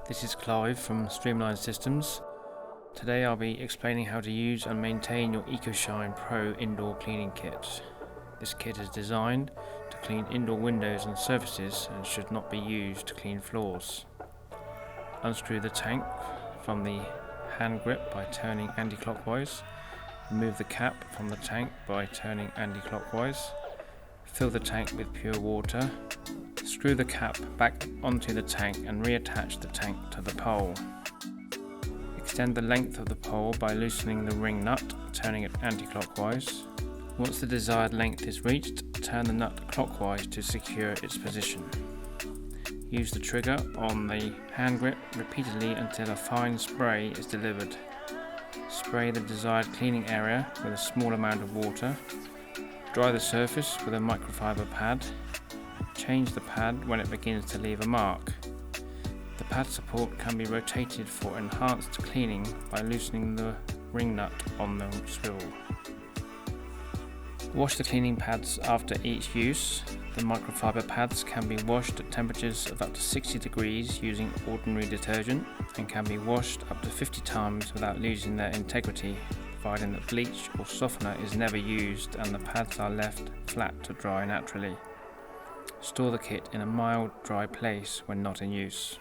This is Clive from Streamline Systems. Today I'll be explaining how to use and maintain your Ecoshine Pro indoor cleaning kit. This kit is designed to clean indoor windows and surfaces and should not be used to clean floors. Unscrew the tank from the hand grip by turning anti-clockwise. Remove the cap from the tank by turning anti-clockwise. Fill the tank with pure water. Screw the cap back onto the tank and reattach the tank to the pole. Extend the length of the pole by loosening the ring nut, turning it anti-clockwise. Once the desired length is reached, turn the nut clockwise to secure its position. Use the trigger on the hand grip repeatedly until a fine spray is delivered. Spray the desired cleaning area with a small amount of water. Dry the surface with a microfibre pad. Change the pad when it begins to leave a mark. The pad support can be rotated for enhanced cleaning by loosening the ring nut on the swivel. Wash the cleaning pads after each use. The microfibre pads can be washed at temperatures of up to 60 degrees using ordinary detergent and can be washed up to 50 times without losing their integrity, providing that bleach or softener is never used and the pads are left flat to dry naturally. Store the kit in a mild, dry place when not in use.